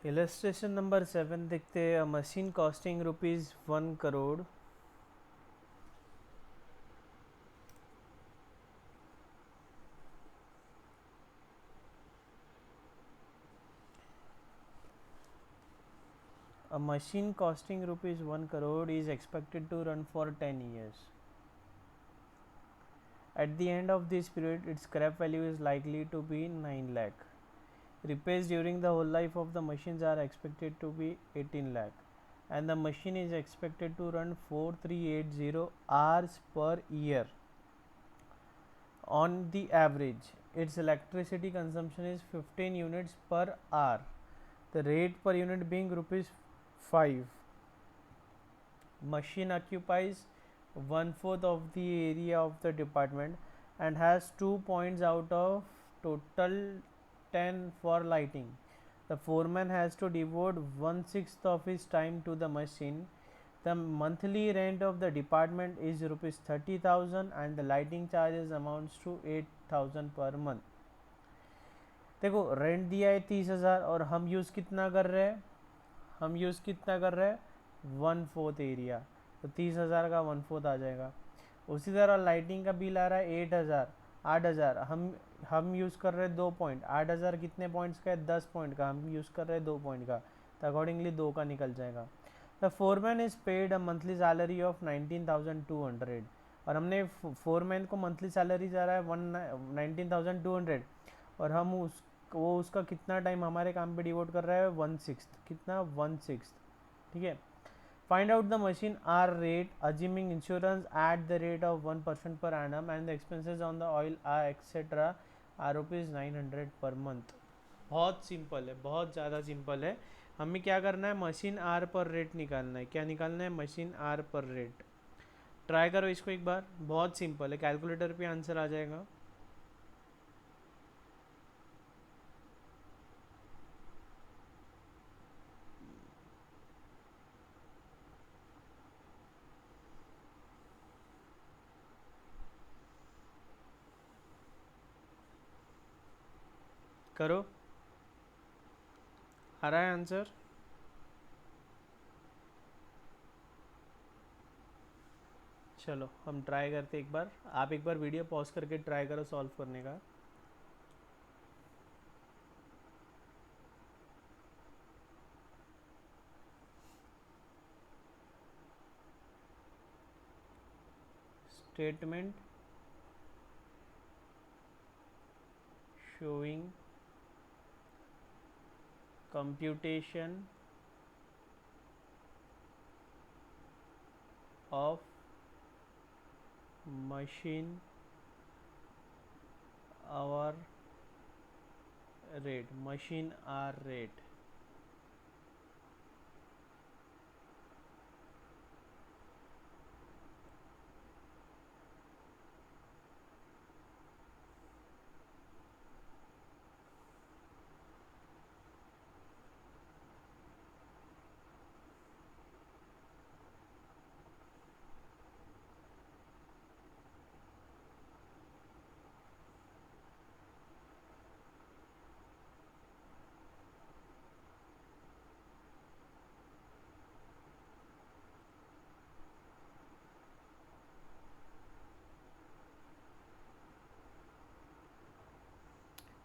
Illustration number 7 देखते हैं। Machine costing ₹1 crore. A machine costing ₹1 crore is expected to run for 10 years. At the end of this period, its scrap value is likely to be 9 lakh. Repairs during the whole life of the machines are expected to be 18 lakh. And the machine is expected to run 4380 hours per year. On the average, its electricity consumption is 15 units per hour. The rate per unit being ₹5. Machine occupies 1/4 of the area of the department and has 2 points out of total 10 for lighting. The foreman has to devote 1/6 of his time to the machine. The monthly rent of the department is ₹30,000 and the lighting charges amounts to 8,000 per month. देखो rent दिया है 30,000 और हम use कितना कर रहे हैं, हम यूज़ कितना कर रहे हैं 1/4 एरिया, तो 30,000 का 1/4 आ जाएगा। उसी तरह लाइटिंग का बिल आ रहा है 8,000 हम यूज़ कर रहे हैं 2 पॉइंट। 8,000 कितने पॉइंट्स का है, 10 पॉइंट का, हम यूज़ कर रहे हैं 2 पॉइंट का, तो अकॉर्डिंगली 2 का निकल जाएगा। The foreman is paid a monthly salary of 19,200 और हमने फोरमैन को मंथली सैलरी जा रहा है 19,200 और हम वो उसका कितना टाइम हमारे काम पे डिवोट कर रहा है 1/6, कितना 1/6, ठीक है। Find out the machine hour rate assuming insurance at the rate of 1% per annum and the expenses on the oil are etcetera are ₹900 per month. बहुत सिंपल है, बहुत ज़्यादा सिंपल है। हमें क्या करना है, मशीन आर पर रेट निकालना है। क्या निकालना है, मशीन आर पर रेट। ट्राई करो इसको एक बार, बहुत सिंपल है, कैलकुलेटर पे आंसर आ जाएगा। करो, आ रहा है आंसर। चलो हम ट्राई करते एक बार, आप एक बार वीडियो पॉज करके ट्राई करो सॉल्व करने का। Statement showing computation of machine hour rate, machine hour rate।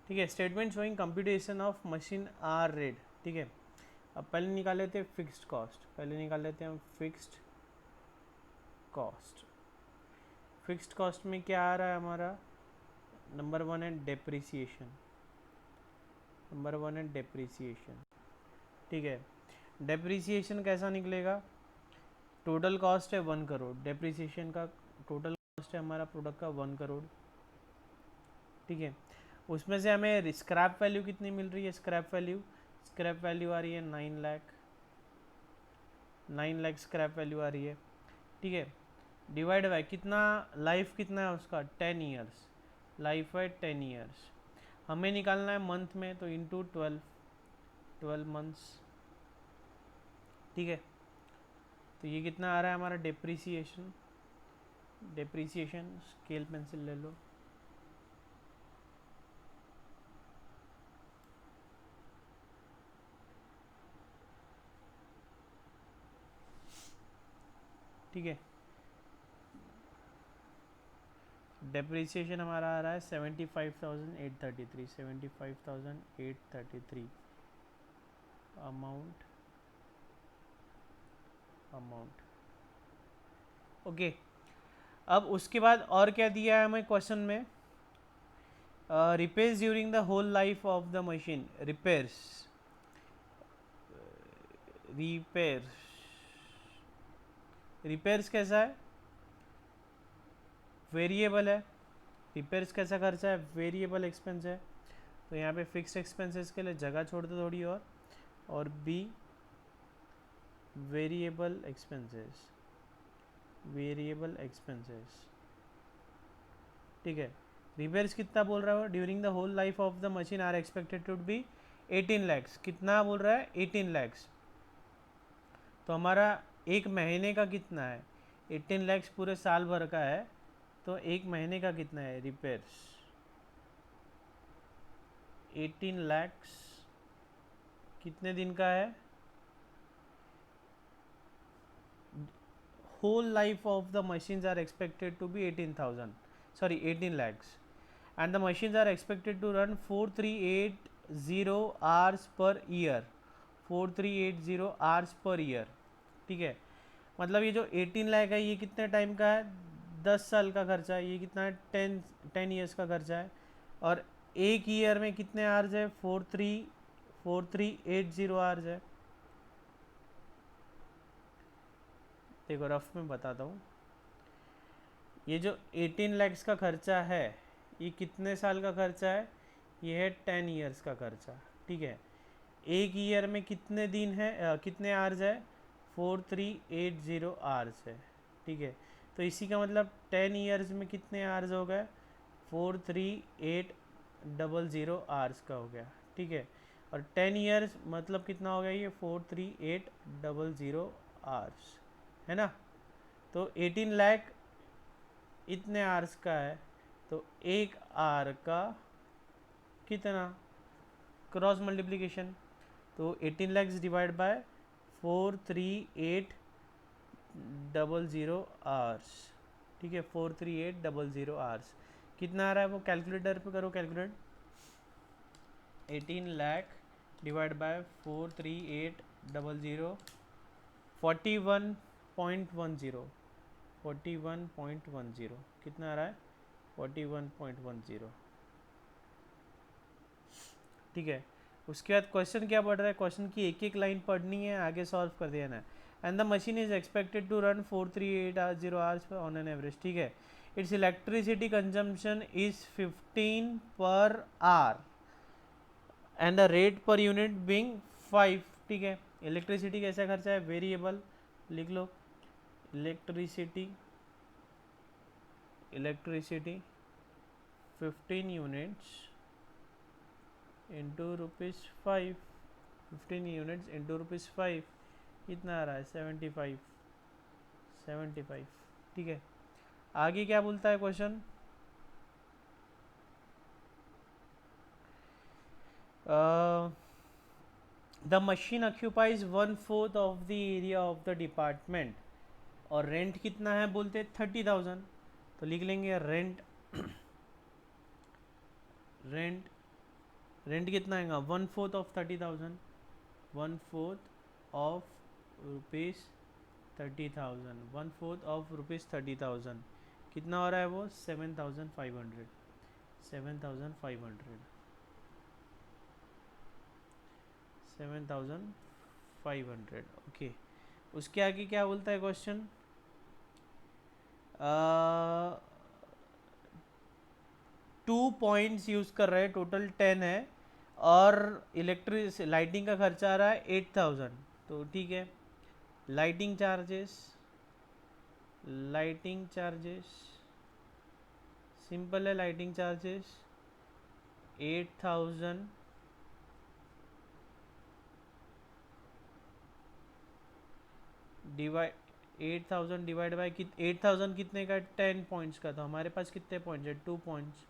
ठीक है, statement showing computation of machine hour rate. ठीक है, अब पहले निकाल लेते हैं फिक्स्ड कॉस्ट। पहले निकाल लेते हैं हम फिक्स्ड कॉस्ट। फिक्स्ड कॉस्ट में क्या आ रहा है हमारा, नंबर 1 है डेप्रिसिएशन। नंबर 1 है डेप्रिसिएशन। ठीक है, डेप्रिसिएशन कैसा निकलेगा, टोटल कॉस्ट है 1 करोड़, डेप्रिसिएशन का टोटल कॉस्ट है हमारा प्रोडक्ट का 1 करोड़। ठीक है, उसमें से हमें स्क्रैप वैल्यू कितनी मिल रही है, स्क्रैप वैल्यू आ रही है 9 लाख। 9 लाख स्क्रैप वैल्यू आ रही है। ठीक है, डिवाइड बाय कितना, लाइफ कितना है उसका 10 ईयर्स, लाइफ है 10 ईयर्स। हमें निकालना है मंथ में, तो इंटू 12 मंथ्स। ठीक है, तो ये कितना आ रहा है हमारा डेप्रिसिएशन। स्केल पेंसिल ले लो। ठीक है। डेप्रिसिएशन हमारा आ रहा है 75,833, 75,833 अमाउंट ओके। अब उसके बाद और क्या दिया है हमें क्वेश्चन में, repairs during the whole life of the machine. Repairs repairs कैसा है, वेरिएबल है। रिपेयर्स कैसा खर्चा है, वेरिएबल एक्सपेंस है। तो यहाँ पे फिक्स्ड एक्सपेंसेस के लिए जगह छोड़ दो थोड़ी और बी वेरिएबल एक्सपेंसेस, ठीक है। रिपेयर्स कितना बोल रहा है, during the whole life of the machine are expected to be 18 lakhs. कितना बोल रहा है, 18 लैक्स। तो हमारा एक महीने का कितना है, 18 लैक्स पूरे साल भर का है, तो एक महीने का कितना है रिपेयर्स, 18 लैक्स कितने दिन का है, whole life of the machines are expected to be 18 lakhs, and the machines are expected to run 4380 hours per year, 4380 hours per year, ठीक है। मतलब ये जो 18 लाख है ये कितने टाइम का है, 10 साल का खर्चा है। ये कितना है, 10 ईयर्स का खर्चा है। और एक ईयर में कितने आवर्स है, 4380 आवर्स है। देखो रफ में बताता हूँ, ये जो 18 लैक्स का खर्चा है ये कितने साल का खर्चा है, ये है 10 ईयर्स का खर्चा, ठीक है। एक ईयर में कितने दिन है, कितने आवर्स है, 4380 आवर्स है, ठीक है। तो इसी का मतलब 10 ईयर्स में कितने आवर्स हो गए, 43800 आवर्स का हो गया, ठीक है। और 10 ईयर्स मतलब कितना हो गया, ये 43800 आवर्स है ना। तो 18 लाख इतने आवर्स का है, तो एक आर का कितना, क्रॉस मल्टीप्लिकेशन। तो 18 लैक्स डिवाइड बाय 43800 आवर्स, ठीक है। 43800 आवर्स कितना आ रहा है वो कैलकुलेटर पे करो, कैलकुलेट। 18 लाख डिवाइड बाय 43800, 41.10, 41.10 कितना आ रहा है, 41.10, ठीक है। उसके बाद क्वेश्चन क्या पढ़ रहा है, क्वेश्चन की एक एक लाइन पढ़नी है, आगे सॉल्व कर देना है। And the machine is expected to run 4380 hours on an average, ठीक है। Its electricity consumption is 15 per hour and the rate per unit being 5, ठीक है। इलेक्ट्रिसिटी कैसा खर्चा है, वेरिएबल, लिख लो। Electricity 15 units into ₹5, 15 units into ₹5 कितना आ रहा है, 75, ठीक है। आगे क्या बोलता है question, the machine occupies 1/4 of the area of the department, और रेंट कितना है बोलते 30,000। तो लिख लेंगे रेंट, रेंट कितना आएगा, 1/4 of 30,000, 1/4 of rupees 30,000, 1/4 of rupees 30,000 कितना हो रहा है वो 7,500, 7,500, ओके। उसके आगे क्या बोलता है क्वेश्चन, 2 पॉइंट्स यूज़ कर रहे हैं, टोटल 10 है, और इलेक्ट्रिक लाइटिंग का खर्चा आ रहा है 8,000। तो ठीक है, लाइटिंग चार्जेस सिंपल है, लाइटिंग चार्जेस 8,000 डिवाइड बाय 8,000 कितने का, 10 पॉइंट्स का। तो हमारे पास कितने पॉइंट्स है, 2 पॉइंट्स।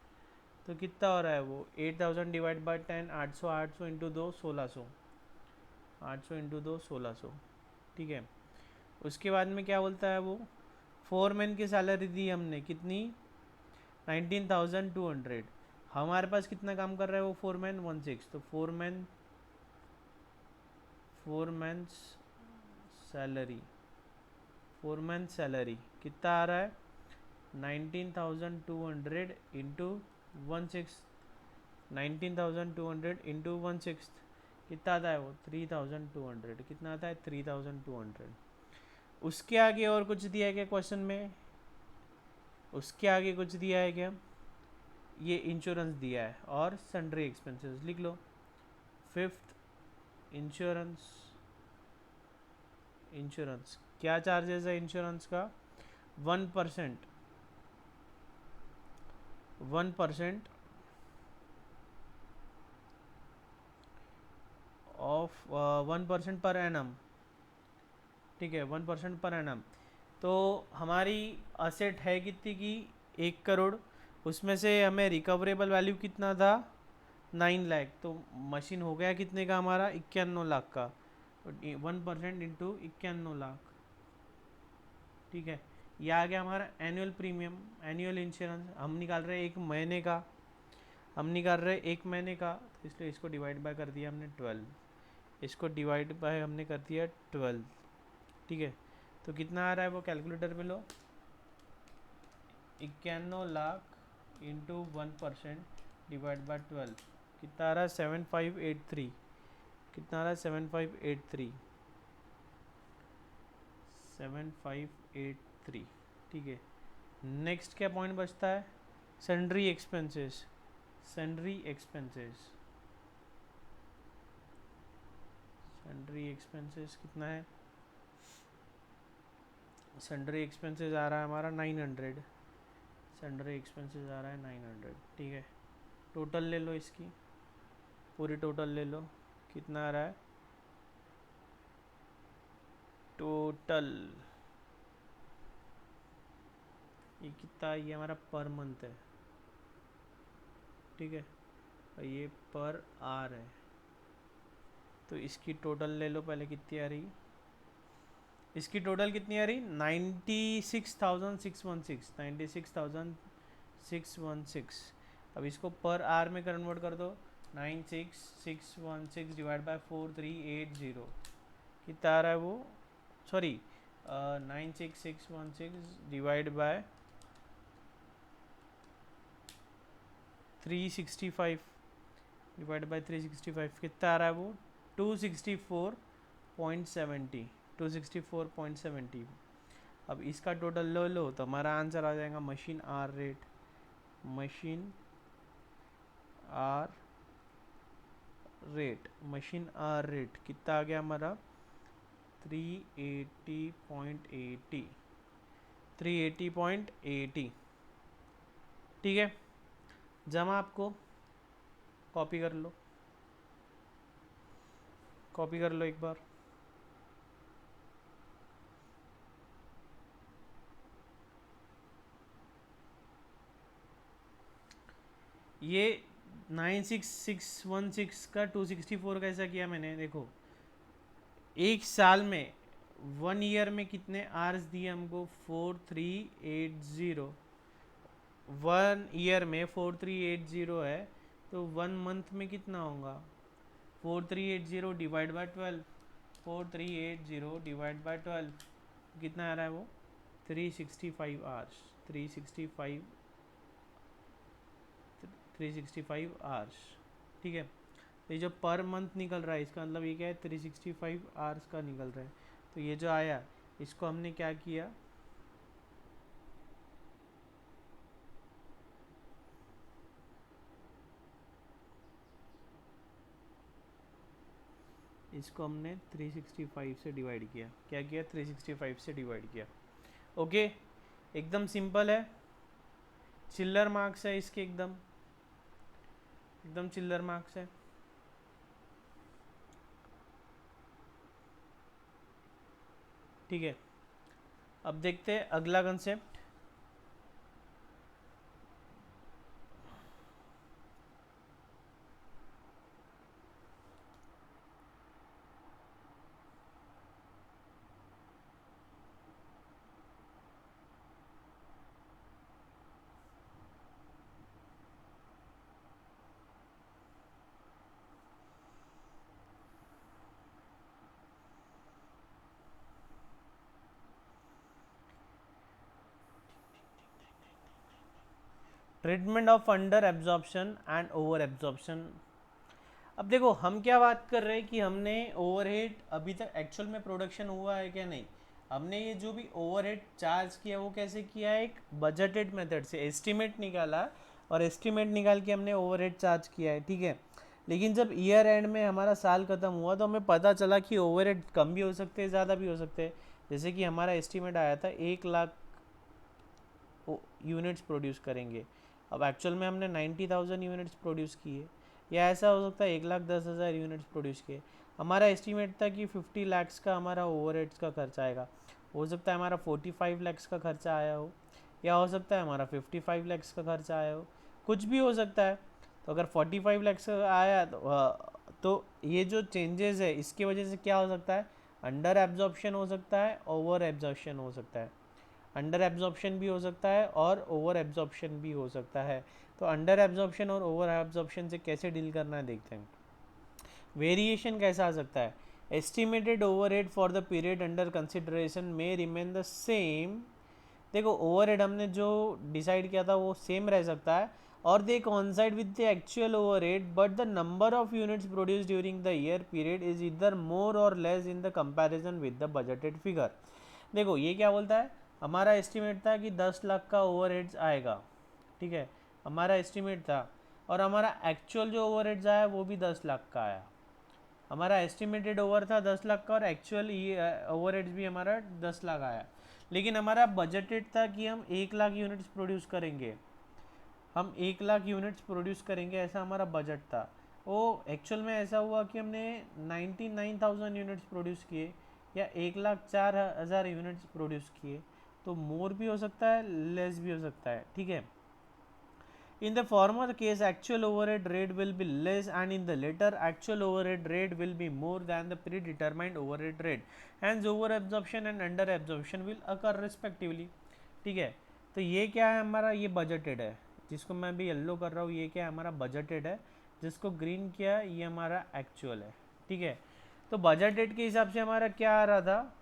तो कितना हो रहा है वो 8,000 डिवाइड बाय 10, 800, 800 इंटू 2 1600, 800 इंटू 2 1600, ठीक है। उसके बाद में क्या बोलता है वो, फोरमैन की सैलरी दी हमने कितनी, 19,200। हमारे पास कितना काम कर रहा है वो फोरमैन, 16। तो फोरमैन सैलरी, फोरमैन सैलरी कितना आ रहा है, 19,200 इंटू 1/6, 19,200 इंटू 1/6 कितना आता है वो, 3,200। कितना आता है, 3,200। उसके आगे और कुछ दिया है क्या क्वेश्चन में, उसके आगे कुछ दिया है क्या, ये इंश्योरेंस दिया है और सन्ड्री एक्सपेंसेस लिख लो। फिफ्थ, इंश्योरेंस, इंश्योरेंस क्या चार्जेस है इंश्योरेंस का, 1%, 1% ऑफ 1% पर एनम, ठीक है, 1% पर एनम। तो हमारी असेट है कितनी की, 1 करोड़, उसमें से हमें रिकवरेबल वैल्यू कितना था, 9 लाख। तो मशीन हो गया कितने का हमारा, 91 लाख का, 1% इंटू 91 लाख, ठीक है। ये आ गया हमारा एनुअल प्रीमियम, एनुअल इंश्योरेंस। हम निकाल रहे हैं 1 महीने का, हम निकाल रहे हैं 1 महीने का, तो इसलिए इसको डिवाइड बाय कर दिया हमने 12, इसको डिवाइड बाय हमने कर दिया 12, ठीक है। तो कितना आ रहा है वो कैलकुलेटर पे लो, 91 लाख इंटू 1% डिवाइड बाय 12 कितना आ रहा है, 7583। कितना आ रहा है, 7583, 7583, ठीक है। नेक्स्ट क्या पॉइंट बचता है, sundry expenses, sundry expenses, sundry expenses कितना है, सन्ड्री एक्सपेंसेस आ रहा है हमारा 900, सन्ड्री एक्सपेंसेस आ रहा है 900, ठीक है। टोटल ले लो इसकी, पूरी टोटल ले लो, कितना आ रहा है टोटल, ये कितना, ये हमारा पर मंथ है, ठीक है, और ये पर आर है। तो इसकी टोटल ले लो पहले, कितनी आ रही, इसकी टोटल कितनी आ रही, 96,616, 96,616। अब इसको पर आर में कन्वर्ट कर दो, 96,616 डिवाइड बाय 4380, कितना आ रहा है वो, sorry 96,616 divide by 365 divide by 365 कितना आ रहा है वो, 264.70, 264.70। अब इसका टोटल लो लो तो हमारा आंसर आ जाएगा machine hour rate, machine hour rate, machine hour rate कितना आ गया हमारा, 380.80, 380.80, ठीक है। जमा आपको कॉपी कर लो, कॉपी कर लो एक बार, ये 96,616 का 264 कैसा किया मैंने, देखो एक साल में, 1 ईयर में कितने आवर्स दिए हमको, 4380, 1 ईयर में 4380 है, तो 1 मंथ में कितना होगा, 4380 डिवाइड बाय 12, 4380 डिवाइड बाय 12 कितना आ रहा है वो, 365 आवर्स, 365, 365 आवर्स, ठीक है। तो ये जो पर मंथ निकल रहा है इसका मतलब ये क्या है, 365 आवर्स का निकल रहा है। तो ये जो आया इसको हमने क्या किया, इसको हमने 365 से डिवाइड किया, क्या किया, 365 से डिवाइड किया, ओके। एकदम सिंपल है, चिल्लर मार्क्स है इसके, एकदम एकदम चिल्लर मार्क्स है, ठीक है। अब देखते हैं अगला concept, treatment of under absorption and over absorption. अब देखो हम क्या बात कर रहे हैं कि हमने ओवरहेड अभी तक एक्चुअल में प्रोडक्शन हुआ है क्या नहीं। हमने ये जो भी ओवरहेड चार्ज किया वो कैसे किया है, एक बजटेड मेथड से एस्टिमेट निकाला और एस्टिमेट निकाल के हमने ओवरहेड चार्ज किया है, ठीक है। लेकिन जब ईयर एंड में हमारा साल ख़त्म हुआ तो हमें पता चला कि ओवरहेड कम भी हो सकते हैं, ज़्यादा भी हो सकते हैं। जैसे कि हमारा एस्टिमेट आया था 1 लाख यूनिट्स प्रोड्यूस करेंगे, अब एक्चुअल में हमने 90,000 यूनिट्स प्रोड्यूस किए। या ऐसा हो सकता है 1,10,000 यूनिट्स प्रोड्यूस किए। हमारा एस्टीमेट था कि 50 लाख्स का हमारा ओवरहेड्स का खर्चा आएगा। हो सकता है हमारा 45 लाख्स का खर्चा आया हो, या हो सकता है हमारा 55 लाख्स का खर्चा आया हो, कुछ भी हो सकता है। तो अगर 45 लाख्स का आया तो ये जो चेंजेस है इसकी वजह से क्या हो सकता है, अंडर एब्जॉर्प्शन हो सकता है, ओवर एब्जॉर्प्शन हो सकता है। अंडर एब्जॉर्प्शन भी हो सकता है और ओवर एब्जॉर्प्शन भी हो सकता है। तो अंडर एब्जॉर्प्शन और ओवर एब्जॉर्प्शन से कैसे डील करना है देखते हैं। वेरिएशन कैसा आ सकता है, estimated overhead for the period under consideration में रिमेन द सेम। देखो ओवरहेड हमने जो डिसाइड किया था वो सेम रह सकता है, और they coincide with the actual overhead but the number of units produce during the year period is either more or less in the comparison with the budgeted figure. देखो ये क्या बोलता है, हमारा एस्टिमेट था कि 10 लाख का ओवरहेड्स आएगा, ठीक है, हमारा एस्टिमेट था, और हमारा एक्चुअल जो ओवरहेड्स आया वो भी 10 लाख का आया। हमारा एस्टिमेटेड ओवर था 10 लाख का और एक्चुअल ओवरहेड्स भी हमारा 10 लाख आया। लेकिन हमारा बजटेड था कि हम 1 लाख यूनिट्स प्रोड्यूस करेंगे, हम 1 लाख यूनिट्स प्रोड्यूस करेंगे, ऐसा हमारा बजट था। वो एक्चुअल में ऐसा हुआ कि हमने 99,000 यूनिट्स प्रोड्यूस किए या 1,04,000 यूनिट्स प्रोड्यूस किए। तो मोर भी हो सकता है, लेस भी हो सकता है, ठीक है। In the former case, actual overhead rate will be less, and in the later, actual overhead rate will be more than the predetermined overhead rate. Hence, overabsorption and underabsorption will occur respectively. ठीक है, तो ये क्या है हमारा, ये budgeted है, जिसको मैं भी येलो कर रहा हूँ, ये क्या है हमारा बजटेड है, जिसको ग्रीन किया ये हमारा एक्चुअल है, ठीक है। तो बजटेड के हिसाब से हमारा क्या आ रहा था,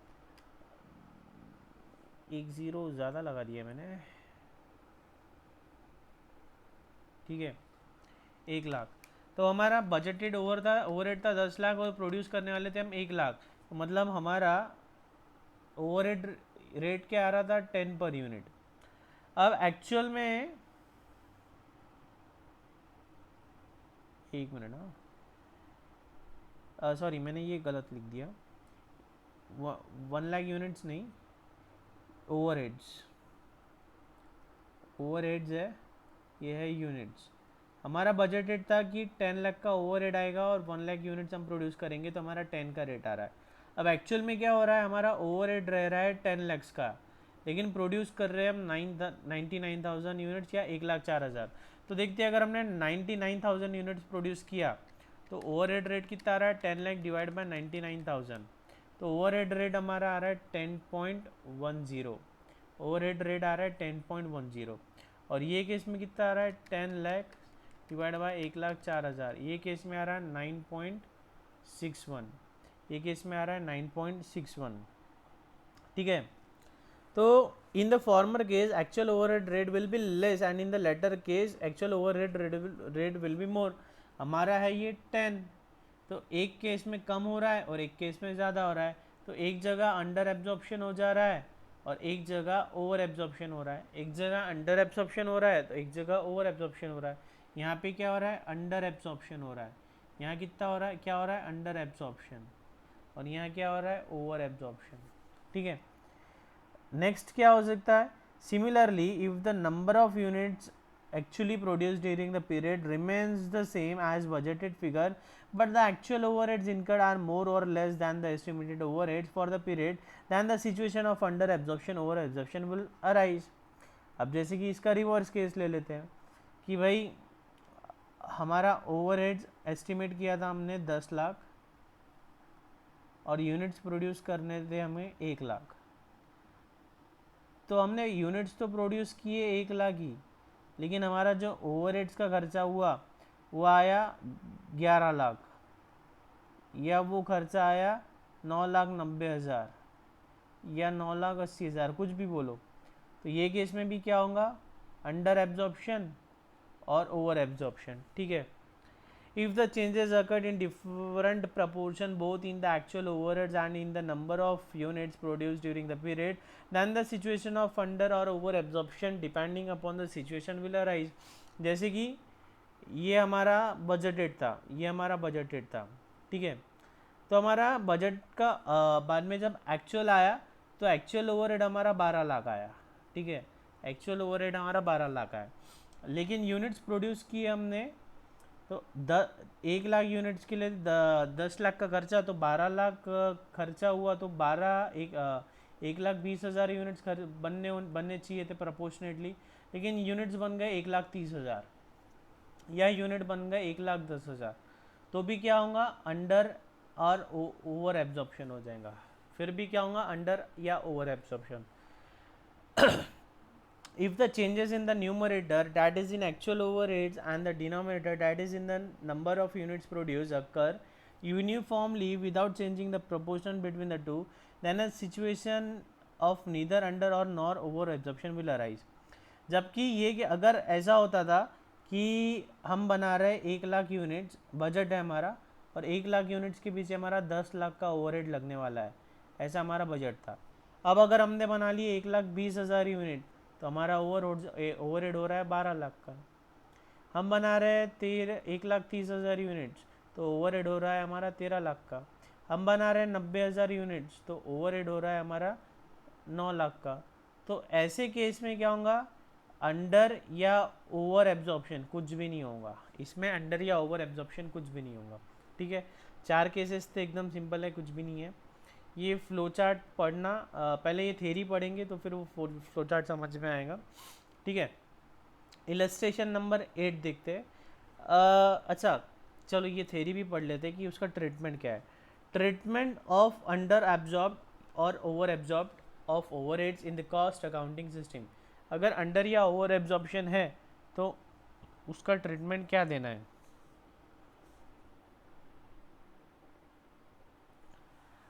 एक ज़ीरो ज़्यादा लगा दिया मैंने, ठीक है, 1 लाख। तो हमारा बजटेड ओवरहेड था 10 लाख और प्रोड्यूस करने वाले थे हम 1 लाख। तो मतलब हमारा ओवरहेड रेट क्या आ रहा था, 10 पर यूनिट। अब एक्चुअल में, एक मिनट, सॉरी मैंने ये गलत लिख दिया, 1 लाख यूनिट्स नहीं, ओवरहेड्स है, ये है यूनिट्स। हमारा बजटेड था कि 10 लाख का ओवरहेड आएगा और 1 लाख यूनिट्स हम प्रोड्यूस करेंगे, तो हमारा 10 का रेट आ रहा है। अब एक्चुअल में क्या हो रहा है, हमारा ओवरहेड रह रहा है 10 लाख का, लेकिन प्रोड्यूस कर रहे हैं हम 99,000 यूनिट्स या 1,04,000। तो देखते हैं, अगर हमने 99,000 यूनिट्स प्रोड्यूस किया तो ओवरहेड रेट कितना आ रहा है, 10 लाख डिवाइड बाय 99,000। तो ओवरहेड रेट हमारा आ रहा है 10.10, ओवरहेड रेट आ रहा है 10.10। और ये केस में कितना आ रहा है, 10 लाख डिवाइड बाय 1,04,000, ये केस में आ रहा है 9.61, ये केस में आ रहा है 9.61, ठीक है। तो in the former case actual overhead rate will be less, and in the latter case actual overhead rate will be more. हमारा है ये 10, तो एक केस में कम हो रहा है और एक केस में ज़्यादा हो रहा है। तो एक जगह अंडर एब्जॉर्प्शन हो जा रहा है और एक जगह ओवर एब्जॉर्प्शन हो रहा है, एक जगह अंडर एब्जॉर्प्शन हो रहा है तो एक जगह ओवर एब्जॉर्प्शन हो रहा है। यहाँ पे क्या हो रहा है, अंडर एब्जॉर्प्शन हो रहा है, यहाँ कितना हो रहा है, क्या हो रहा है, अंडर एब्जॉर्प्शन, और यहाँ क्या हो रहा है, ओवर एब्जॉर्प्शन, ठीक है। नेक्स्ट क्या हो सकता है, similarly if the number of units actually produced during the period remains the same as budgeted figure, but the actual overheads incurred are more or less than the estimated overheads for the period, then the situation of under absorption over absorption will arise. अब जैसे कि इसका reverse case ले लेते हैं कि भाई हमारा ओवरहेड्स एस्टिमेट किया था हमने 10 लाख और यूनिट्स प्रोड्यूस करने थे हमें 1 लाख। तो हमने यूनिट्स तो प्रोड्यूस किए 1 लाख ही, लेकिन हमारा जो ओवरहेड्स का खर्चा हुआ वो आया 11 लाख, या वो खर्चा आया 9,90,000 या 9,80,000, कुछ भी बोलो। तो ये केस में भी क्या होगा, अंडर एब्जॉर्प्शन और ओवर एब्जॉर्प्शन, ठीक है। If the changes occurred in different proportion both in the actual overheads and in the number of units produced during the period, then the situation of under or over absorption depending upon the situation will arise. जैसे कि ये हमारा budgeted था, ये हमारा budgeted था, ठीक है। तो हमारा बजट का बाद में जब एक्चुअल आया तो एक्चुअल ओवरहेड हमारा 12 लाख आया, ठीक है। एक्चुअल ओवरहेड हमारा 12 लाख आया, लेकिन यूनिट्स प्रोड्यूस किए हमने तो 1 लाख यूनिट्स के लिए 10 लाख का खर्चा, तो 12 लाख खर्चा हुआ, तो 1,20,000 यूनिट्स बनने चाहिए थे प्रोपोर्शनेटली, लेकिन यूनिट्स बन गए 1,30,000 या यूनिट बन गए 1,10,000, तो भी क्या होगा, अंडर और ओवर एब्जॉर्प्शन हो जाएगा। फिर भी क्या होगा, अंडर या over absorption. If the changes in the numerator, that is in actual overheads, and the denominator, that is in the number of units produced, occur uniformly without changing the proportion between the two, then a situation of neither under or nor over absorption will arise. जबकि ये कि अगर ऐसा होता था कि हम बना रहे 1 लाख यूनिट्स, बजट है हमारा, और 1 लाख यूनिट्स के पीछे हमारा 10 लाख का ओवरहेड लगने वाला है, ऐसा हमारा बजट था। अब अगर हमने बना लिए 1,20,000 यूनिट, तो हमारा ओवरहेड हो रहा है 12 लाख का। हम बना रहे हैं 1,30,000 यूनिट्स, तो ओवरहेड हो रहा है हमारा 13 लाख का। हम बना रहे हैं 90,000 यूनिट्स, तो ओवरहेड हो रहा है हमारा 9 लाख का। तो ऐसे केस में क्या होगा, अंडर या ओवर एब्जॉर्प्शन कुछ भी नहीं होगा, इसमें अंडर या ओवर एब्जॉर्प्शन कुछ भी नहीं होगा, ठीक है। 4 केसेस थे, एकदम सिंपल है, कुछ भी नहीं है। ये फ्लो चार्ट पढ़ना, पहले ये थ्योरी पढ़ेंगे तो फिर वो फ्लो चार्ट समझ में आएगा, ठीक है। इलस्ट्रेशन नंबर 8 देखते हैं। अच्छा चलो ये थ्योरी भी पढ़ लेते हैं कि उसका ट्रीटमेंट क्या है। ट्रीटमेंट ऑफ अंडर एब्जॉर्ब और over absorb of overheads in the cost accounting system. अगर अंडर या ओवर एब्जॉर्प्शन है तो उसका ट्रीटमेंट क्या देना है।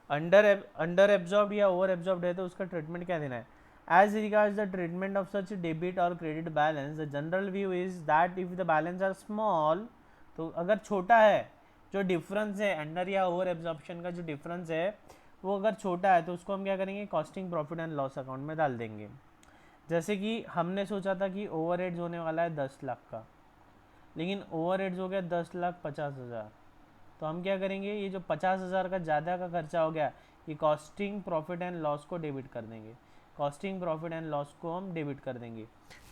अंडर एब्जॉर्ब या ओवर एब्जॉर्ब है तो उसका ट्रीटमेंट क्या देना है। As regards the treatment of such debit और credit balance, the general view is that if the balance are small, तो अगर छोटा है, जो डिफरेंस है अंडर या ओवर एब्जॉर्प्शन का जो डिफरेंस है वो अगर छोटा है, तो उसको हम क्या करेंगे, costing profit and loss account में डाल देंगे। जैसे कि हमने सोचा था कि ओवरहेड्स होने वाला है 10 लाख का, लेकिन ओवरहेड्स हो गया 10,50,000, तो हम क्या करेंगे, ये जो 50,000 का ज़्यादा का खर्चा हो गया, ये कॉस्टिंग प्रॉफिट एंड लॉस को डेबिट कर देंगे, कॉस्टिंग प्रॉफिट एंड लॉस को हम डेबिट कर देंगे।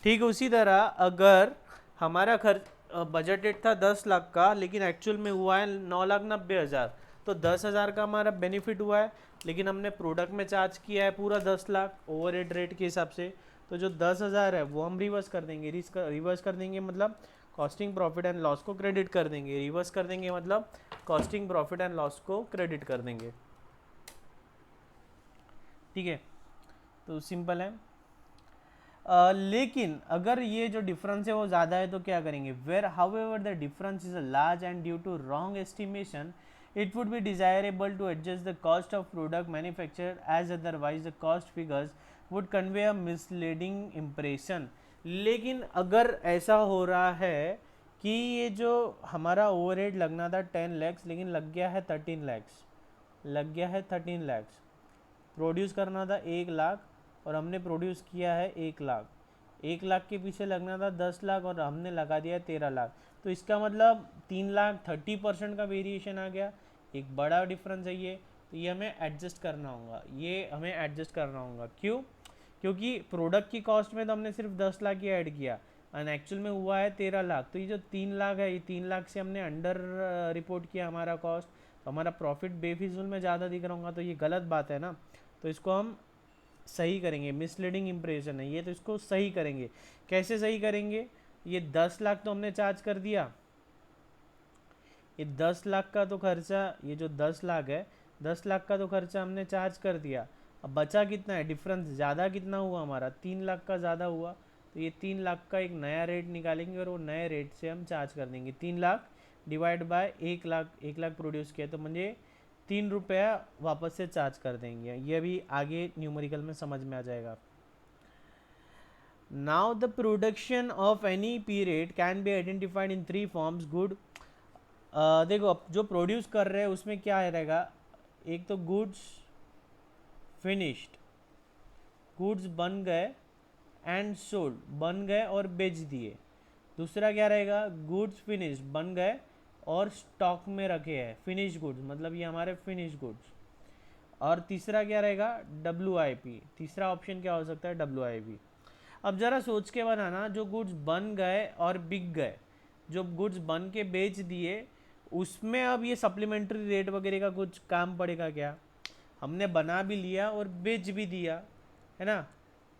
ठीक उसी तरह अगर हमारा खर्च बजटेड था 10 लाख का, लेकिन एक्चुअल में हुआ है 9,90,000, तो 10,000 का हमारा बेनिफिट हुआ है, लेकिन हमने प्रोडक्ट में चार्ज किया है पूरा 10 लाख ओवरहेड रेट के हिसाब से, तो जो 10,000 है वो हम रिवर्स कर देंगे। रिवर्स कर देंगे मतलब कॉस्टिंग प्रॉफिट एंड लॉस को क्रेडिट कर देंगे, रिवर्स कर देंगे मतलब कॉस्टिंग प्रॉफिट एंड लॉस को क्रेडिट कर देंगे, ठीक है। तो सिंपल है। लेकिन अगर ये जो डिफरेंस है वो ज़्यादा है तो क्या करेंगे, where however the difference is a large and due to wrong estimation, it would be desirable to adjust the cost of product manufactured, as otherwise the cost figures would convey a misleading impression। लेकिन अगर ऐसा हो रहा है कि ये जो हमारा ओवरहेड लगना था 10 लैक्स, लेकिन लग गया है 13 लैक्स, लग गया है 13 लैक्स, प्रोड्यूस करना था 1 लाख और हमने प्रोड्यूस किया है 1 लाख, 1 लाख के पीछे लगना था 10 लाख और हमने लगा दिया 13 लाख, तो इसका मतलब 3 लाख 30% का वेरिएशन आ गया, एक बड़ा डिफरेंस है ये, तो ये हमें एडजस्ट करना होगा, ये हमें एडजस्ट करना होगा। क्यों, क्योंकि प्रोडक्ट की कॉस्ट में तो हमने सिर्फ 10 लाख ही ऐड किया और एक्चुअल में हुआ है 13 लाख, तो ये जो 3 लाख है, ये 3 लाख से हमने अंडर रिपोर्ट किया हमारा कॉस्ट, तो हमारा प्रॉफिट बेफिजुल में ज़्यादा दिख रहा होगा, तो ये गलत बात है ना, तो इसको हम सही करेंगे। मिसलीडिंग इंप्रेशन है ये, तो इसको सही करेंगे। कैसे सही करेंगे, ये 10 लाख तो हमने चार्ज कर दिया, ये 10 लाख का तो खर्चा, ये जो 10 लाख है 10 लाख का तो खर्चा हमने चार्ज कर दिया, अब बचा कितना है, डिफरेंस ज़्यादा कितना हुआ हमारा, 3 लाख का ज़्यादा हुआ, तो ये 3 लाख का एक नया रेट निकालेंगे और वो नए रेट से हम चार्ज कर देंगे। 3 lakh divide by 1 lakh, 1 lakh produce किया तो मुझे 3 रुपया वापस से चार्ज कर देंगे। ये भी आगे न्यूमेरिकल में समझ में आ जाएगा। Now the production of any period can be identified in three forms good. देखो अब जो प्रोड्यूस कर रहे हैं उसमें क्या रहेगा, एक तो गुड्स फिनिश्ड, गुड्स बन गए एंड सोल्ड, बन गए और बेच दिए। दूसरा क्या रहेगा, गुड्स फिनिश्ड, बन गए और स्टॉक में रखे हैं, फिनिश गुड्स मतलब ये हमारे फिनिश गुड्स। और तीसरा क्या रहेगा, WIP, तीसरा ऑप्शन क्या हो सकता है, WIP। अब ज़रा सोच के बनाना, जो गुड्स बन गए और बिक गए, जो गुड्स बन के बेच दिए, उसमें अब ये सप्लीमेंट्री रेट वगैरह का कुछ काम पड़ेगा क्या? हमने बना भी लिया और बेच भी दिया, है ना।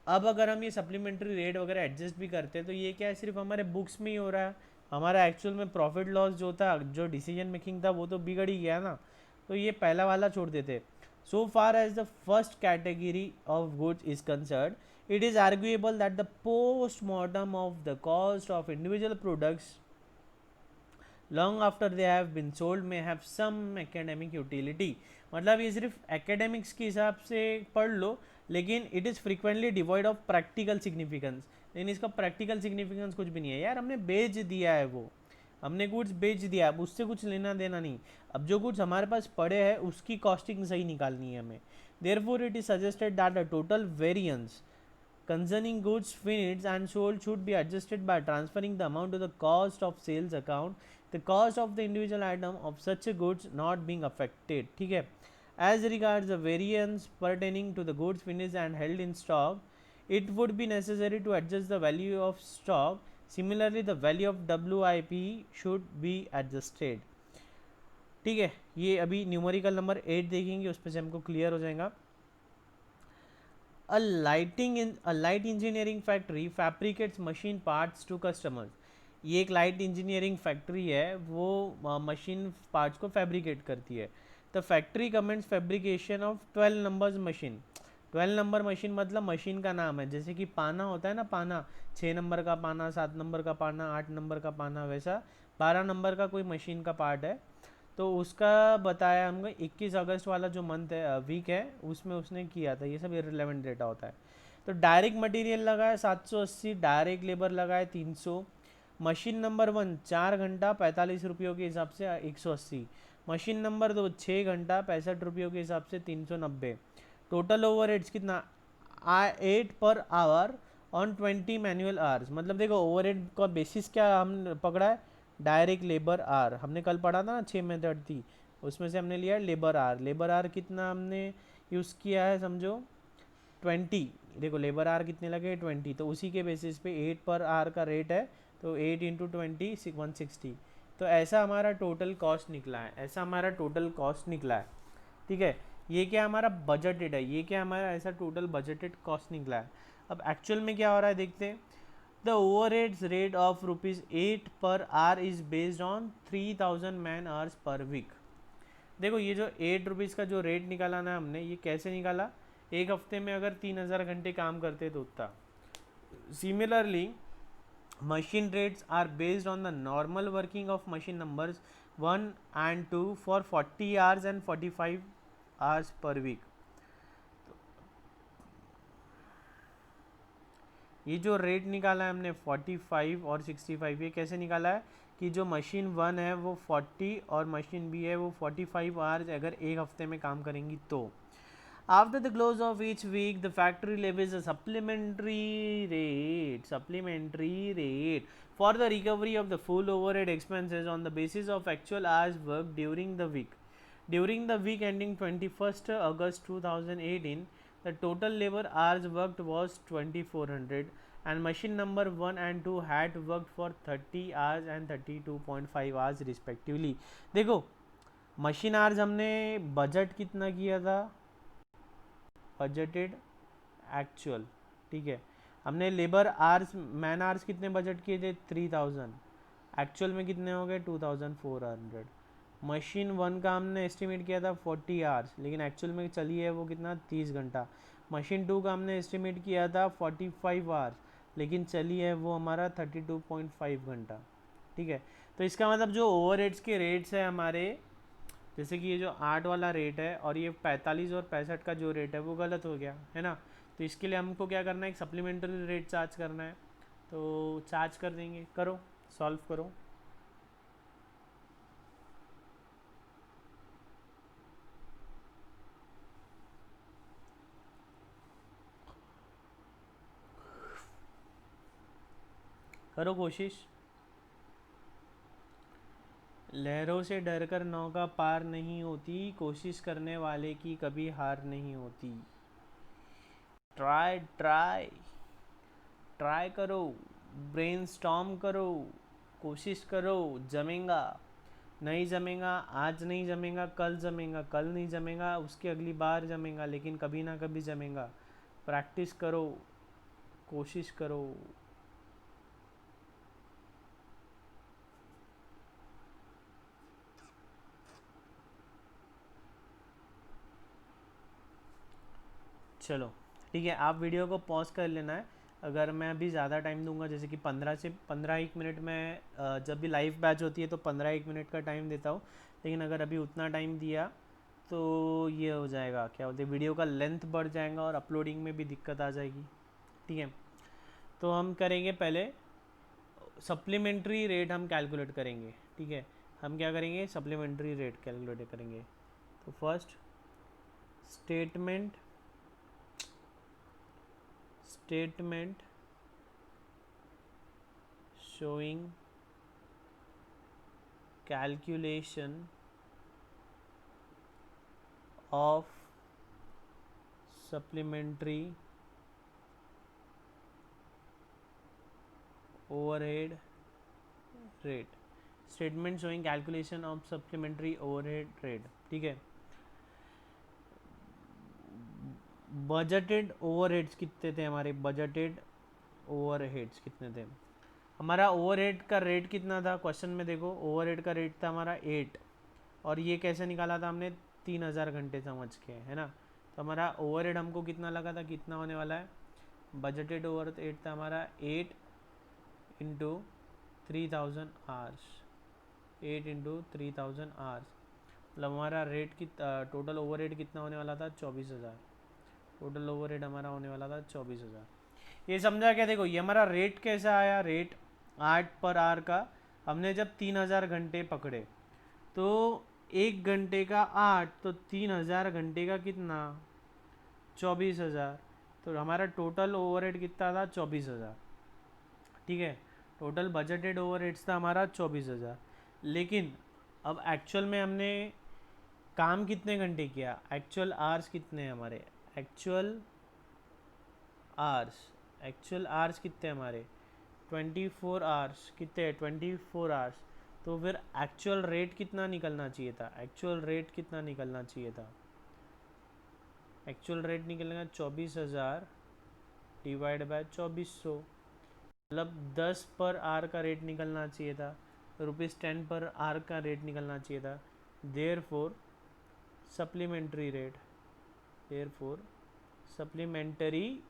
अब अगर हम ये सप्लीमेंट्री रेट वगैरह एडजस्ट भी करते हैं तो ये क्या है, सिर्फ हमारे बुक्स में ही हो रहा है। हमारा एक्चुअल में प्रॉफिट लॉस जो था, जो डिसीजन मेकिंग था, वो तो बिगड़ ही गया ना। तो ये पहला वाला छोड़ देते। So far as the first category of goods is concerned, it is arguable that the post-mortem of the cost of individual products long after they have been sold may have some academic utility। मतलब ये सिर्फ academics के हिसाब से पढ़ लो, लेकिन it is frequently devoid of practical significance. लेकिन इसका प्रैक्टिकल सिग्निफिकेंस कुछ भी नहीं है यार, हमने बेच दिया है, वो हमने गुड्स बेच दिया, अब उससे कुछ लेना देना नहीं। अब जो गुड्स हमारे पास पड़े हैं उसकी कॉस्टिंग सही निकालनी है हमें। Therefore it is suggested that the total variance concerning goods finished and sold should be adjusted by transferring the amount to the cost of sales account, the cost of the individual item of such a goods not being affected। ठीक है। As regards the variance pertaining to the goods finished and held in stock, it would be necessary to adjust the value of stock। Similarly, the value of WIP should be adjusted। ठीक है, ये अभी numerical number 8 देखेंगे, उस पर से हमको clear हो जाएगा। A light engineering factory fabricates machine parts to customers। ये एक लाइट इंजीनियरिंग फैक्ट्री है, वो मशीन पार्ट्स को फैब्रिकेट करती है। The factory comments fabrication of 12 numbers machine. 12 number machine मतलब मशीन का नाम है, जैसे कि पाना होता है ना, पाना 6 नंबर का पाना, 7 नंबर का पाना, 8 नंबर का पाना, वैसा 12 नंबर का कोई मशीन का पार्ट है। तो उसका बताया हमको 21 अगस्त वाला जो मंथ है, वीक है, उसमें उसने किया था। ये सब इररिलेवेंट डेटा होता है। तो डायरेक्ट मटेरियल लगा है 780, डायरेक्ट लेबर लगा है 300। मशीन नंबर 1 4 घंटा 45 रुपयों के हिसाब से 180। मशीन नंबर 2 6 घंटा 65 रुपयों के हिसाब से 390। टोटल ओवर हेड्स कितना, 8 per hour on 20 manual hours. मतलब देखो ओवर हेड का बेसिस क्या हम पकड़ा है, डायरेक्ट लेबर आर। हमने कल पढ़ा था ना 6 मेथड थी, उसमें से हमने लिया लेबर आर। लेबर आर कितना हमने यूज़ किया है, समझो 20। देखो लेबर आर कितने लगे 20, तो उसी के बेसिस पे 8 पर आर का रेट है, तो 8 इंटू 20 160। तो ऐसा हमारा टोटल कॉस्ट निकला है, ऐसा हमारा टोटल कॉस्ट निकला है। ठीक है, ये क्या हमारा बजटेड है, ये क्या हमारा ऐसा टोटल बजटेड कॉस्ट निकला है। अब एक्चुअल में क्या हो रहा है देखते हैं। The overheads rate of ₹8 per hour is based on 3000 man hours per week। देखो ये जो 8 रुपीज़ का जो रेट निकाला ना हमने, ये कैसे निकाला, एक हफ्ते में अगर 3000 घंटे काम करते तो उतना। Similarly machine rates are based on the normal working of machine numbers 1 and 2 for 40 hours and 45 hours per week। ये जो रेट निकाला है हमने 45 और 65, ये कैसे निकाला है कि जो मशीन 1 है वो 40 और मशीन बी है वो 45 आवर्स अगर एक हफ्ते में काम करेंगी तो। After the close of each week the factory levies a supplementary rate for the recovery of the full overhead expenses on the basis of actual hours work during the week. During the week ending 21st August 2018, the total labor hours worked was 2400 and machine number 1 and 2 had worked for 30 hours and 32.5 hours respectively। देखो machine hours हमने budget कितना किया था, budgeted actual. ठीक है, हमने labour hours man hours कितने budget किए थे 3000, एक्चुअल में कितने हो गए 2400। मशीन 1 का हमने एस्टिमेट किया था 40 आवर्स, लेकिन एक्चुअल में चली है वो कितना 30 घंटा। मशीन 2 का हमने एस्टिमेट किया था 45 आवर्स, लेकिन चली है वो हमारा 32.5 घंटा। ठीक है, तो इसका मतलब जो ओवरहेड्स के रेट्स है हमारे, जैसे कि ये जो 8 वाला रेट है और ये 45 और 65 का जो रेट है वो गलत हो गया है ना। तो इसके लिए हमको क्या करना है, एक सप्लीमेंट्री रेट चार्ज करना है, तो चार्ज कर देंगे। करो, सॉल्व करो। करो कोशिश। लहरों से डरकर नौका पार नहीं होती, कोशिश करने वाले की कभी हार नहीं होती। ट्राई ट्राई ट्राई करो, ब्रेनस्टॉर्म करो, कोशिश करो, जमेगा। नहीं जमेगा, आज नहीं जमेगा, कल जमेगा, कल नहीं जमेगा, उसके अगली बार जमेगा, लेकिन कभी ना कभी जमेगा। प्रैक्टिस करो, कोशिश करो। चलो ठीक है, आप वीडियो को पॉज कर लेना है। अगर मैं अभी ज़्यादा टाइम दूंगा, जैसे कि 15 से 15 1 मिनट में, जब भी लाइव बैच होती है तो 15 1 मिनट का टाइम देता हूँ, लेकिन अगर अभी उतना टाइम दिया तो ये हो जाएगा, क्या बोलते हैं, वीडियो का लेंथ बढ़ जाएगा और अपलोडिंग में भी दिक्कत आ जाएगी। ठीक है, तो हम करेंगे पहले सप्लीमेंट्री रेट हम कैलकुलेट करेंगे। ठीक है, हम क्या करेंगे, सप्लीमेंट्री रेट कैलकुलेट करेंगे। तो first statement showing calculation of supplementary overhead rate। Statement showing calculation of supplementary overhead rate. ठीक है, बजटेड ओवरहेड्स कितने थे हमारे, बजटेड ओवरहेड्स कितने थे, हमारा ओवरहेड का रेट कितना था, क्वेश्चन में देखो ओवरहेड का रेट था हमारा 8, और ये कैसे निकाला था हमने, 3000 घंटे समझ के, है ना। तो हमारा ओवरहेड हमको कितना लगा था, कितना होने वाला है, बजटेड ओवरहेड था हमारा 8 इंटू 3000 आवर्स, 8 इंटू 3000 आवर्स, मतलब हमारा रेट की टोटल ओवरहेड कितना होने वाला था, 24,000। टोटल ओवरहेड हमारा होने वाला था 24,000। ये समझा क्या, देखो ये हमारा रेट कैसा आया, रेट 8 पर आवर का, हमने जब 3000 घंटे पकड़े, तो 1 घंटे का 8, तो 3000 घंटे का कितना, 24,000। तो हमारा टोटल ओवरहेड कितना था, 24,000। ठीक है, टोटल बजटेड ओवरहेड्स था हमारा 24,000, लेकिन अब एक्चुअल में हमने काम कितने घंटे किया, एक्चुअल आवर्स कितने हैं हमारे, एक्चुअल आवर्स कितने हैं हमारे, 24 आवर्स, कितने, 24 आवर्स। तो फिर एक्चुअल रेट कितना निकलना चाहिए था, एक्चुअल रेट कितना निकलना चाहिए था, एक्चुअल रेट निकलेगा 24,000 डिवाइड बाय 2400, मतलब 10 पर आर का रेट निकलना चाहिए था, ₹10 पर आर का रेट निकलना चाहिए था। Therefore supplementary rate, therefore supplementary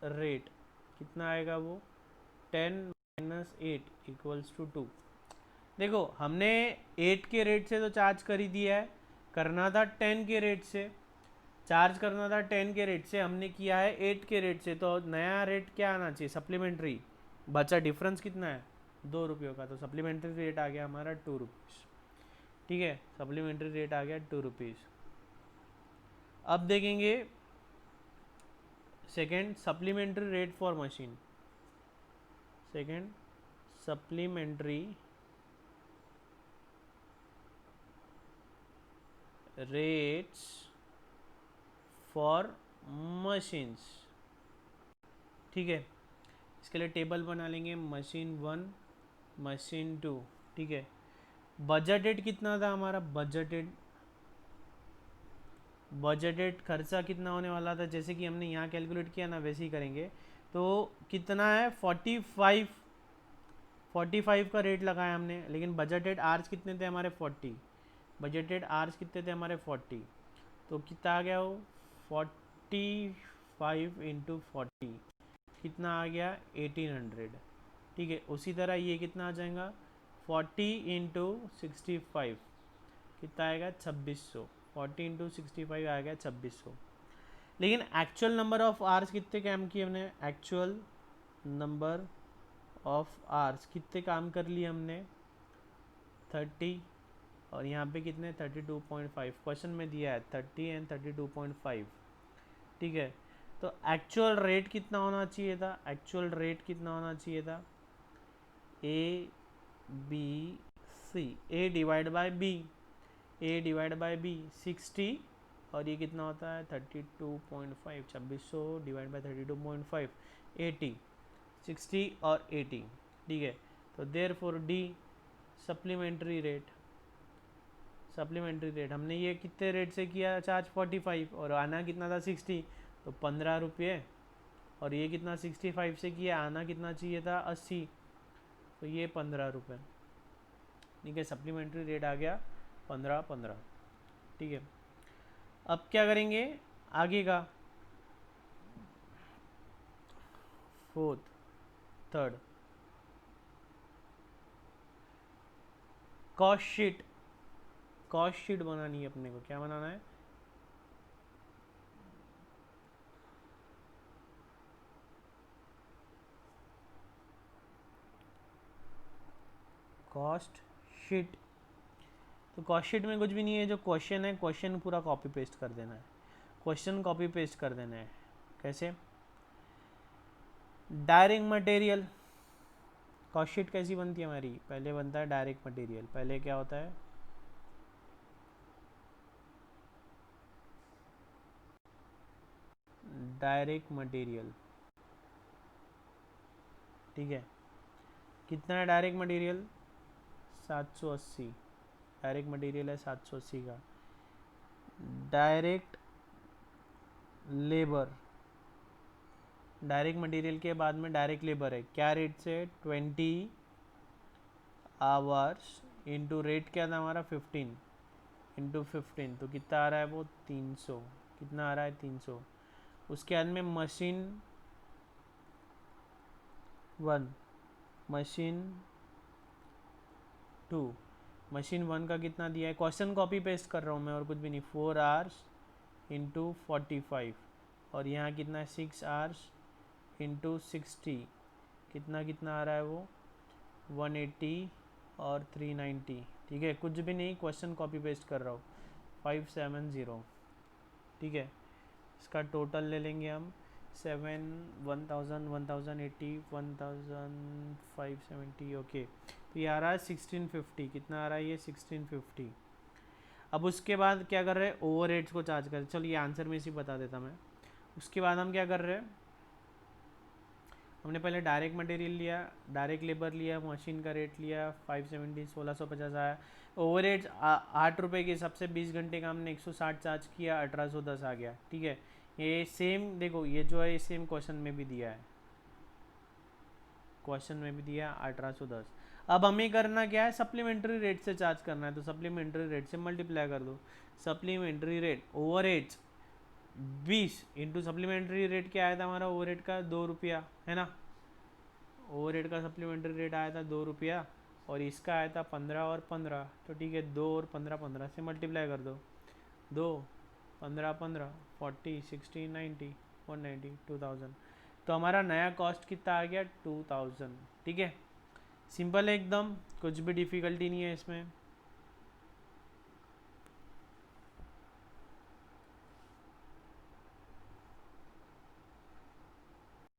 rate कितना आएगा, वो 10 माइनस 8 इक्वल्स टू 2। देखो हमने 8 के रेट से तो चार्ज कर ही दिया है, करना था 10 के रेट से, चार्ज करना था 10 के रेट से, हमने किया है 8 के रेट से, तो नया रेट क्या आना चाहिए, सप्लीमेंट्री, बचा डिफरेंस कितना है, ₹2 का, तो सप्लीमेंट्री रेट आ गया हमारा ₹2। ठीक है, सप्लीमेंट्री रेट आ गया ₹2। अब देखेंगे second supplementary rate for machine, second supplementary rates for machines. ठीक है, इसके लिए टेबल बना लेंगे, मशीन 1, मशीन 2। ठीक है, बजटेड कितना था हमारा, बजटेड खर्चा कितना होने वाला था, जैसे कि हमने यहाँ कैलकुलेट किया ना वैसे ही करेंगे। तो कितना है, 45 का रेट लगाया हमने, लेकिन बजटेड आवर्स कितने थे हमारे, 40, बजटेड आवर्स कितने थे हमारे 40, तो कितना आ गया वो, 45 इंटू 40 कितना आ गया, 1800। ठीक है, उसी तरह ये कितना आ जाएगा, 40 इंटू 65 कितना आएगा, 2600, 40 इंटू 65 आ गया 2600। लेकिन एक्चुअल नंबर ऑफ आवर्स कितने काम किए हमने, एक्चुअल नंबर ऑफ आवर्स कितने काम कर लिए हमने 30, और यहाँ पे कितने 32.5 क्वेश्चन में दिया है 30 एंड 32.5, ठीक है। तो एक्चुअल रेट कितना होना चाहिए था, एक्चुअल रेट कितना होना चाहिए था, A B C, A divide by B, A divide by B 60, और ये कितना होता है 32.5, 2600 डिवाइड बाय 32.5 80, 60 और 80, ठीक है। तो therefore the supplementary rate, supplementary rate हमने ये कितने रेट से किया चार्ज 45, और आना कितना था 60, तो 15 रुपये, और ये कितना 65 से किया, आना कितना चाहिए था 80, तो ये 15 रुपये, ठीक है। सप्लीमेंट्री रेट आ गया 15, ठीक है। अब क्या करेंगे आगे का, fourth, third, cost sheet, cost sheet बनानी है अपने को, क्या बनाना है, कॉस्ट शीट। तो कॉस्ट शीट में कुछ भी नहीं है, जो क्वेश्चन है क्वेश्चन पूरा कॉपी पेस्ट कर देना है, क्वेश्चन कॉपी पेस्ट कर देना है। कैसे, डायरेक्ट मटेरियल, कॉस्ट शीट कैसी बनती है हमारी, पहले बनता है डायरेक्ट मटेरियल, पहले क्या होता है डायरेक्ट मटेरियल, ठीक है। कितना है डायरेक्ट मटेरियल 780, डायरेक्ट मटेरियल है 780 का। डायरेक्ट लेबर, डायरेक्ट मटेरियल के बाद में डायरेक्ट लेबर है, क्या रेट से 20 आवर्स इंटू रेट क्या था हमारा 15, इंटू 15, तो कितना आ रहा है वो 300, कितना आ रहा है 300। उसके बाद में मशीन 1, मशीन 2, मशीन 1 का कितना दिया है, क्वेश्चन कॉपी पेस्ट कर रहा हूँ मैं और कुछ भी नहीं, 4 आवर्स इंटू 45, और यहाँ कितना है 6 आवर्स इंटू 60, कितना कितना आ रहा है वो 180 और 390, ठीक है। कुछ भी नहीं, क्वेश्चन कॉपी पेस्ट कर रहा हूँ 570, ठीक है। इसका टोटल ले लेंगे हम 1000 1080 1570, ओके। तो ये आ रहा है 1650, कितना आ रहा है ये 1650। अब उसके बाद क्या कर रहे हैं, ओवर हेड्स को चार्ज कर, चलो ये आंसर में इसी बता देता मैं। उसके बाद हम क्या कर रहे हैं, हमने पहले डायरेक्ट मटेरियल लिया, डायरेक्ट लेबर लिया, मशीन का रेट लिया 570, 1650 आया। ओवर हेड्स 8 रुपये के हिसाब से 20 घंटे का हमने 160 चार्ज किया, 1810 आ गया, ठीक है। ये सेम देखो, ये जो है सेम क्वेश्चन में भी दिया है, क्वेश्चन में भी दिया 1810। अब हमें करना क्या है, सप्लीमेंट्री रेट से चार्ज करना है, तो सप्लीमेंट्री रेट से मल्टीप्लाई कर दो। Supplementary rate over heads 20 into supplementary rate क्या आया था हमारा ओवर हेड का 2 रुपया, है ना। ओवर हेड का सप्लीमेंट्री रेट आया था 2 रुपया, और इसका आया था 15 और 15, तो ठीक है 2 और 15 15 से मल्टीप्लाई कर दो, 2 15 15 40 60 90 190 2000, तो हमारा नया कॉस्ट कितना आ गया 2000, ठीक है। सिंपल है एकदम, कुछ भी डिफ़िकल्टी नहीं है इसमें।